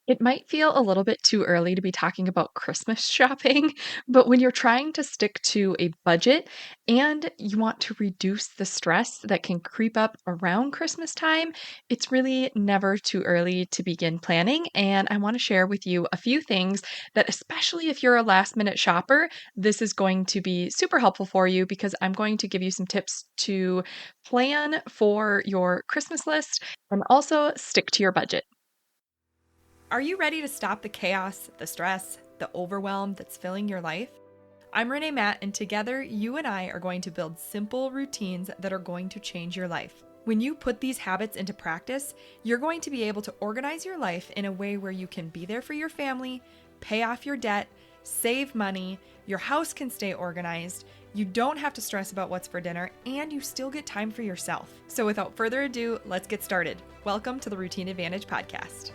It might feel a little bit too early to be talking about Christmas shopping, but when you're trying to stick to a budget and you want to reduce the stress that can creep up around Christmas time, it's really never too early to begin planning. And I want to share with you a few things that, especially if you're a last minute shopper, this is going to be super helpful for you because I'm going to give you some tips to plan for your Christmas list and also stick to your budget. Are you ready to stop the chaos, the stress, the overwhelm that's filling your life? I'm Renae Matt, and together you and I are going to build simple routines that are going to change your life. When you put these habits into practice, you're going to be able to organize your life in a way where you can be there for your family, pay off your debt, save money, your house can stay organized, you don't have to stress about what's for dinner, and you still get time for yourself. So without further ado, let's get started. Welcome to the Routine Advantage Podcast.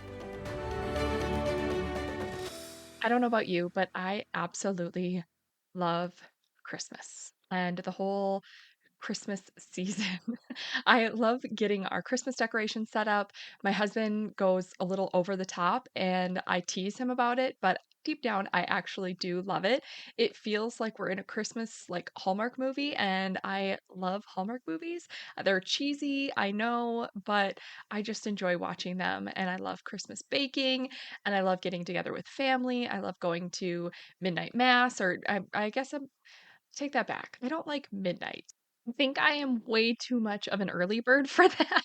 I don't know about you, but I absolutely love Christmas and the whole Christmas season. I love getting our Christmas decorations set up. My husband goes a little over the top and I tease him about it, but deep down I actually do love it. It feels like we're in a Christmas like Hallmark movie and I love Hallmark movies. They're cheesy, I know, but I just enjoy watching them and I love Christmas baking and I love getting together with family. I love going to midnight mass or I guess I'm take that back. I don't like midnight. I think I am way too much of an early bird for that.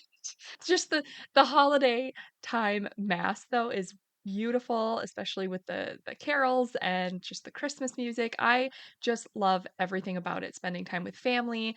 Just the holiday time mass though is beautiful, especially with the carols and just the Christmas music. I just love everything about it, spending time with family.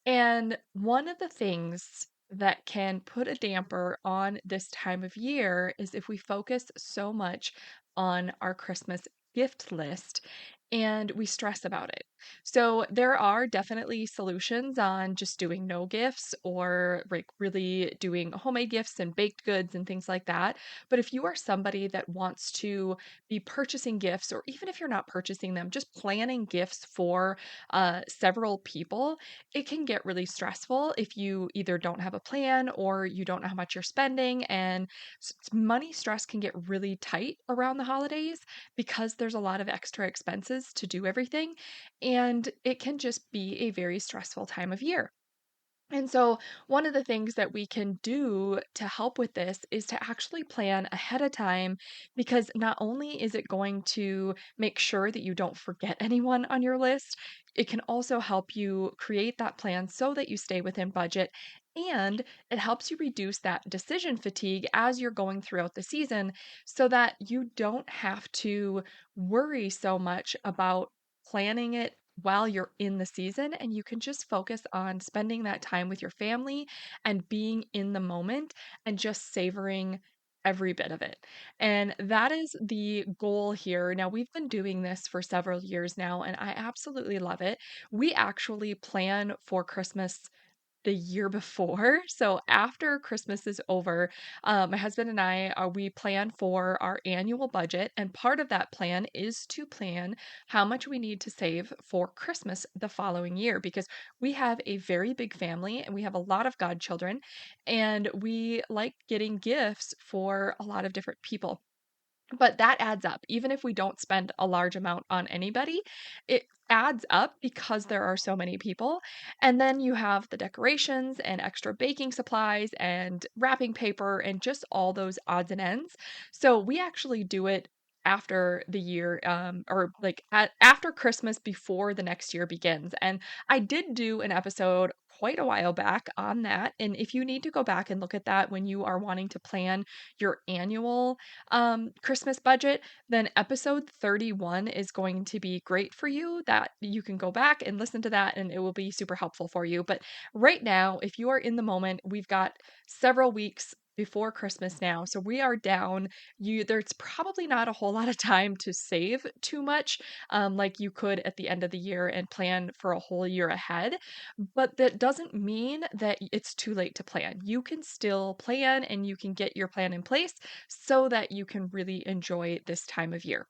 And one of the things that can put a damper on this time of year is if we focus so much on our Christmas gift list and we stress about it. So there are definitely solutions on just doing no gifts or like really doing homemade gifts and baked goods and things like that. But if you are somebody that wants to be purchasing gifts, or even if you're not purchasing them, just planning gifts for several people, it can get really stressful if you either don't have a plan or you don't know how much you're spending. And money stress can get really tight around the holidays because there's a lot of extra expenses to do everything. And it can just be a very stressful time of year. And so, one of the things that we can do to help with this is to actually plan ahead of time because not only is it going to make sure that you don't forget anyone on your list, it can also help you create that plan so that you stay within budget. And it helps you reduce that decision fatigue as you're going throughout the season so that you don't have to worry so much about planning it while you're in the season and you can just focus on spending that time with your family and being in the moment and just savoring every bit of it. And that is the goal here. Now, we've been doing this for several years now, and I absolutely love it. We actually plan for Christmas the year before. So after Christmas is over, my husband and I we plan for our annual budget, and part of that plan is to plan how much we need to save for Christmas the following year because we have a very big family and we have a lot of godchildren, and we like getting gifts for a lot of different people. But that adds up. Even if we don't spend a large amount on anybody, it adds up because there are so many people. And then you have the decorations and extra baking supplies and wrapping paper and just all those odds and ends. So we actually do it after the year or like after Christmas before the next year begins. And I did do an episode quite a while back on that. And if you need to go back and look at that when you are wanting to plan your annual Christmas budget, then episode 31 is going to be great for you. That you can go back and listen to that and it will be super helpful for you. But right now, if you are in the moment, we've got several weeks before Christmas now. So we are down. There's probably not a whole lot of time to save too much, like you could at the end of the year and plan for a whole year ahead. But that doesn't mean that it's too late to plan. You can still plan and you can get your plan in place so that you can really enjoy this time of year.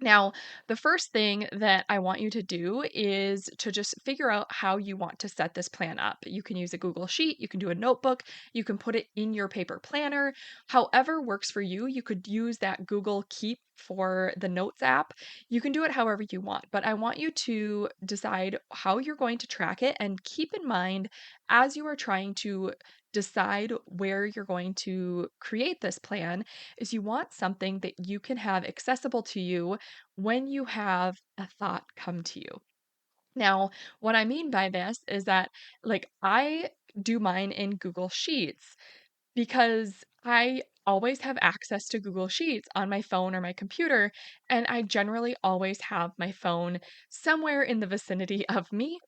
Now, the first thing that I want you to do is to just figure out how you want to set this plan up. You can use a Google Sheet, you can do a notebook, you can put it in your paper planner. However works for you. You could use that Google Keep for the Notes app. You can do it however you want, but I want you to decide how you're going to track it and keep in mind as you are trying to decide where you're going to create this plan is you want something that you can have accessible to you when you have a thought come to you. Now, what I mean by this is that, like, I do mine in Google Sheets because I always have access to Google Sheets on my phone or my computer, and I generally always have my phone somewhere in the vicinity of me,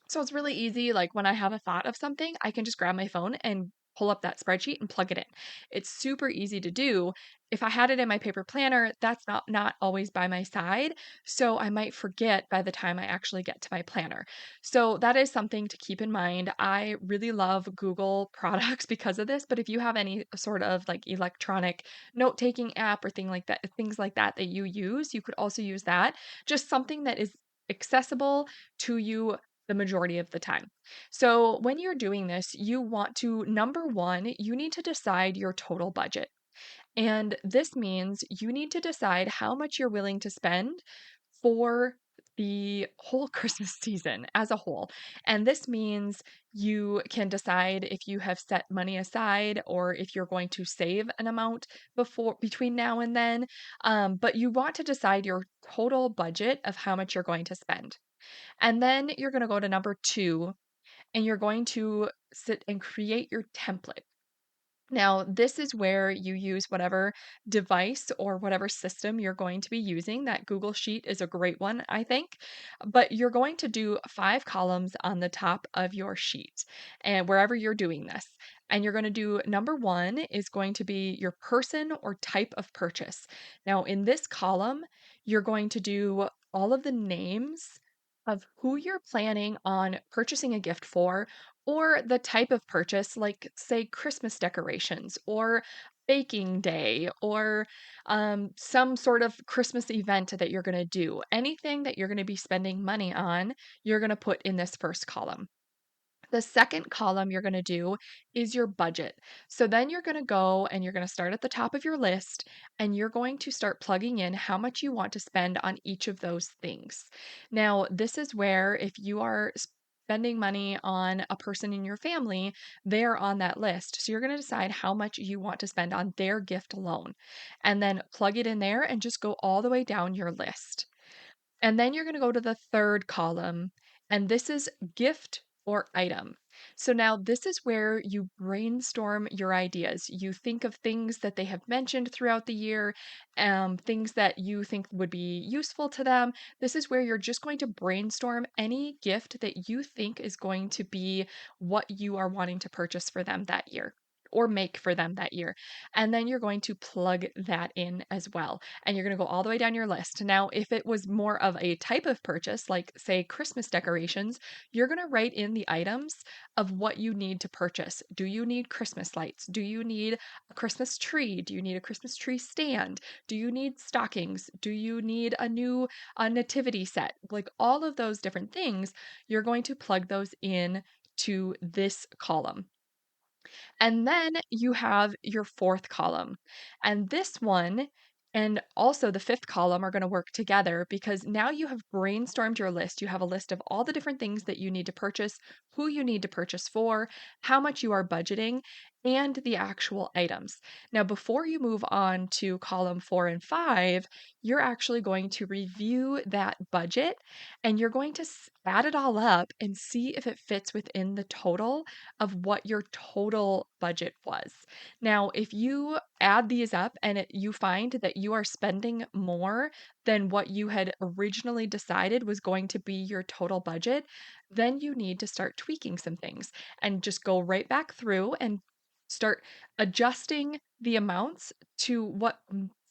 so it's really easy. Like when I have a thought of something, I can just grab my phone and pull up that spreadsheet and plug it in. It's super easy to do. If I had it in my paper planner, that's not always by my side, so I might forget by the time I actually get to my planner. So that is something to keep in mind. I really love Google products because of this, but if you have any sort of like electronic note-taking app or things like that that you use, you could also use that. Just something that is accessible to you the majority of the time. So, when you're doing this, you want to, number one, you need to decide your total budget. And this means you need to decide how much you're willing to spend for the whole Christmas season as a whole. And this means you can decide if you have set money aside or if you're going to save an amount between now and then. But you want to decide your total budget of how much you're going to spend. And then you're going to go to number two, and you're going to sit and create your template. Now, this is where you use whatever device or whatever system you're going to be using. That Google Sheet is a great one, I think. But you're going to do 5 columns on the top of your sheet and wherever you're doing this. And you're going to do number one is going to be your person or type of purchase. Now, in this column, you're going to do all of the names of who you're planning on purchasing a gift for or the type of purchase, like, say, Christmas decorations or baking day or some sort of Christmas event that you're going to do. Anything that you're going to be spending money on, you're going to put in this first column. The second column you're going to do is your budget. So then you're going to go and you're going to start at the top of your list and you're going to start plugging in how much you want to spend on each of those things. Now, this is where if you are spending money on a person in your family, they're on that list. So you're going to decide how much you want to spend on their gift alone and then plug it in there and just go all the way down your list. And then you're going to go to the third column, and this is gift or item. So now this is where you brainstorm your ideas. You think of things that they have mentioned throughout the year, things that you think would be useful to them. This is where you're just going to brainstorm any gift that you think is going to be what you are wanting to purchase for them that year or make for them that year. And then you're going to plug that in as well. And you're going to go all the way down your list. Now, if it was more of a type of purchase, like say Christmas decorations, you're going to write in the items of what you need to purchase. Do you need Christmas lights? Do you need a Christmas tree? Do you need a Christmas tree stand? Do you need stockings? Do you need a new nativity set? Like all of those different things, you're going to plug those in to this column. And then you have your fourth column. And this one and also the fifth column are going to work together because now you have brainstormed your list. You have a list of all the different things that you need to purchase, who you need to purchase for, how much you are budgeting, and the actual items. Now, before you move on to column 4 and 5, you're actually going to review that budget and you're going to add it all up and see if it fits within the total of what your total budget was. Now, if you add these up and you find that you are spending more than what you had originally decided was going to be your total budget, then you need to start tweaking some things and just go right back through and start adjusting the amounts to what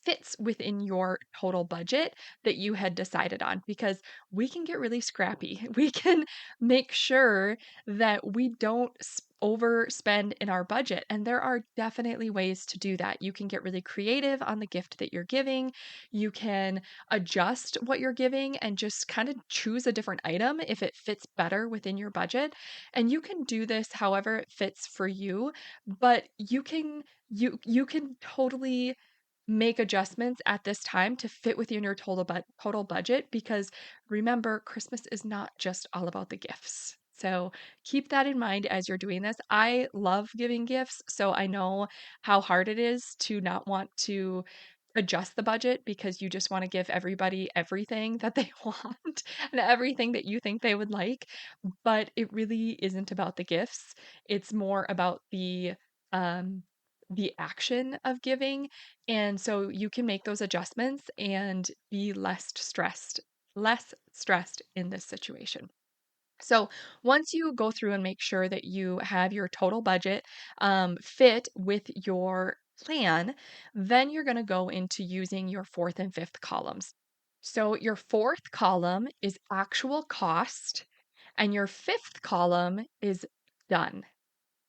fits within your total budget that you had decided on because we can get really scrappy. We can make sure that we don't overspend in our budget. And there are definitely ways to do that. You can get really creative on the gift that you're giving. You can adjust what you're giving and just kind of choose a different item if it fits better within your budget. And you can do this however it fits for you, but you can totally make adjustments at this time to fit within your total budget, because remember, Christmas is not just all about the gifts. So keep that in mind as you're doing this. I love giving gifts, so I know how hard it is to not want to adjust the budget, because you just want to give everybody everything that they want and everything that you think they would like. But it really isn't about the gifts. It's more about um the action of giving. And so you can make those adjustments and be less stressed in this situation. So once you go through and make sure that you have your total budget fit with your plan, then you're going to go into using your fourth and fifth columns. So your fourth column is actual cost, and your fifth column is done.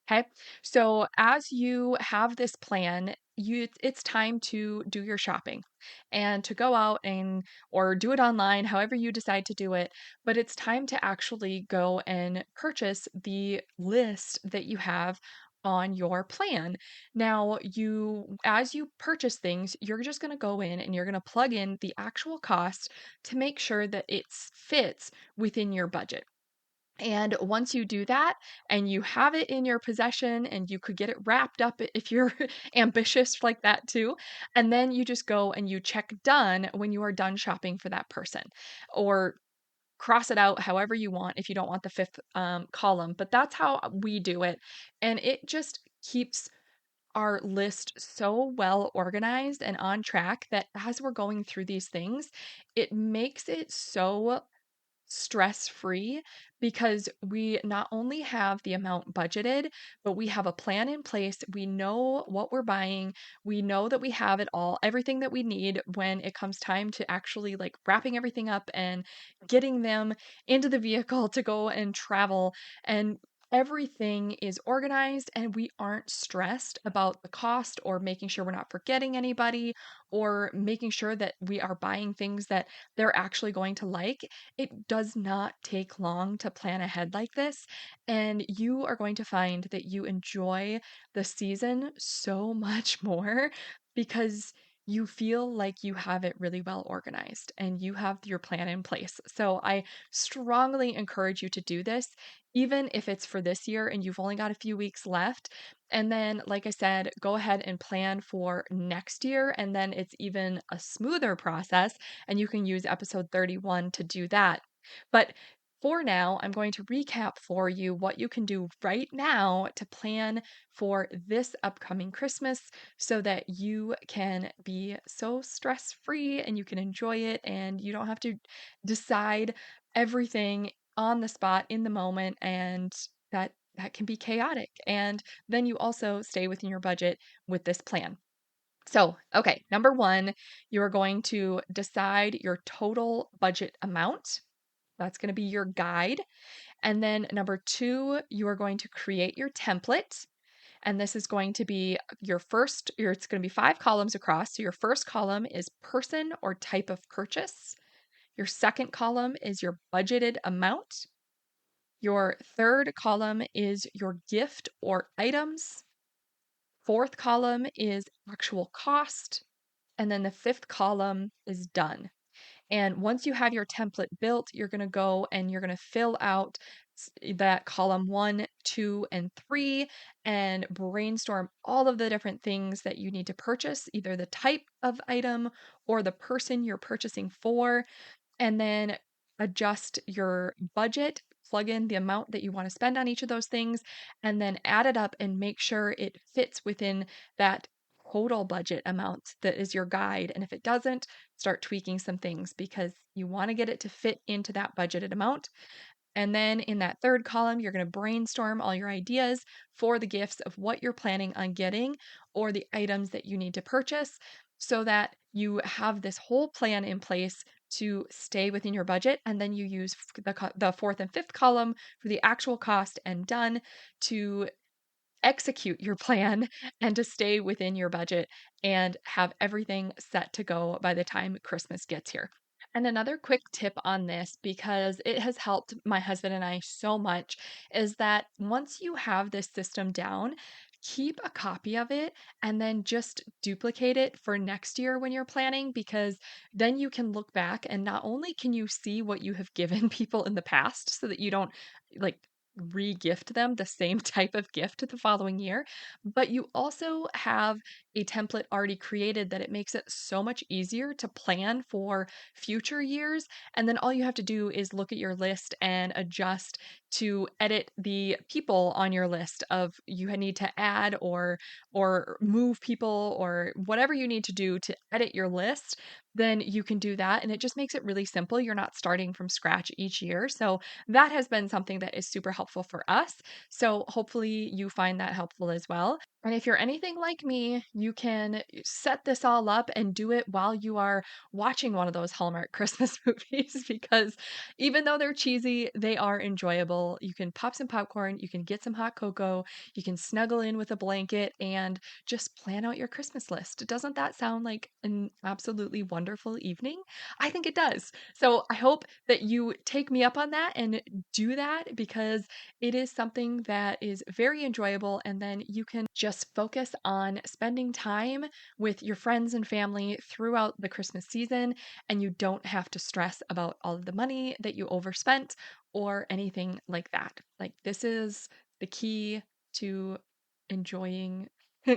Okay. So as you have this plan, it's time to do your shopping and to go out and or do it online, however you decide to do it. But it's time to actually go and purchase the list that you have on your plan. Now, as you purchase things, you're just going to go in and you're going to plug in the actual cost to make sure that it fits within your budget. And once you do that and you have it in your possession, and you could get it wrapped up if you're ambitious like that too, and then you just go and you check done when you are done shopping for that person, or cross it out however you want if you don't want the fifth column. But that's how we do it. And it just keeps our list so well organized and on track that as we're going through these things, it makes it so stress free, because we not only have the amount budgeted, but we have a plan in place. We know what we're buying. We know that we have it all, everything that we need when it comes time to actually like wrapping everything up and getting them into the vehicle to go and travel. And everything is organized, and we aren't stressed about the cost or making sure we're not forgetting anybody or making sure that we are buying things that they're actually going to like. It does not take long to plan ahead like this, and you are going to find that you enjoy the season so much more, because you feel like you have it really well organized and you have your plan in place. So I strongly encourage you to do this, even if it's for this year and you've only got a few weeks left. And then, like I said, go ahead and plan for next year, and then it's even a smoother process, and you can use episode 31 to do that. But for now, I'm going to recap for you what you can do right now to plan for this upcoming Christmas, so that you can be so stress free and you can enjoy it, and you don't have to decide everything on the spot in the moment, and that can be chaotic. And then you also stay within your budget with this plan. So, okay, number one, you are going to decide your total budget amount. That's going to be your guide. And then number two, you are going to create your template. And this is going to be it's going to be 5 columns across. So your first column is person or type of purchase. Your second column is your budgeted amount. Your third column is your gift or items. Fourth column is actual cost. And then the fifth column is done. And once you have your template built, you're going to go and you're going to fill out that column 1, 2, and 3, and brainstorm all of the different things that you need to purchase, either the type of item or the person you're purchasing for, and then adjust your budget, plug in the amount that you want to spend on each of those things, and then add it up and make sure it fits within that total budget amount that is your guide. And if it doesn't, start tweaking some things, because you want to get it to fit into that budgeted amount. And then in that third column, you're going to brainstorm all your ideas for the gifts of what you're planning on getting or the items that you need to purchase, so that you have this whole plan in place to stay within your budget. And then you use the fourth and fifth column for the actual cost and done to execute your plan and to stay within your budget and have everything set to go by the time Christmas gets here. And another quick tip on this, because it has helped my husband and I so much, is that once you have this system down, keep a copy of it and then just duplicate it for next year when you're planning, because then you can look back and not only can you see what you have given people in the past so that you don't like re-gift them the same type of gift the following year, but you also have a template already created that it makes it so much easier to plan for future years. And then all you have to do is look at your list and adjust to edit the people on your list of you need to add or move people or whatever you need to do to edit your list, then you can do that. And it just makes it really simple. You're not starting from scratch each year. So that has been something that is super helpful for us. So hopefully you find that helpful as well. And if you're anything like me, you can set this all up and do it while you are watching one of those Hallmark Christmas movies, because even though they're cheesy, they are enjoyable. You can pop some popcorn, you can get some hot cocoa, you can snuggle in with a blanket and just plan out your Christmas list. Doesn't that sound like an absolutely wonderful evening? I think it does. So I hope that you take me up on that and do that, because it is something that is very enjoyable. And then you can just focus on spending time with your friends and family throughout the Christmas season. And you don't have to stress about all of the money that you overspent or anything like that. Like, this is the key to enjoying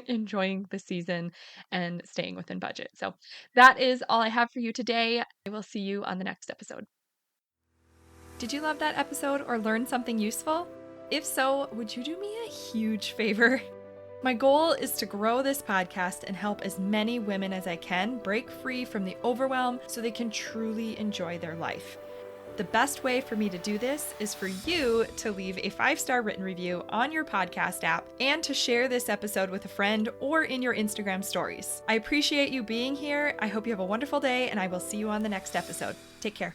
enjoying the season and staying within budget. So that is all I have for you today. I will see you on the next episode. Did you love that episode or learn something useful? If so, would you do me a huge favor? My goal is to grow this podcast and help as many women as I can break free from the overwhelm so they can truly enjoy their life. The best way for me to do this is for you to leave a 5-star written review on your podcast app and to share this episode with a friend or in your Instagram stories. I appreciate you being here. I hope you have a wonderful day, and I will see you on the next episode. Take care.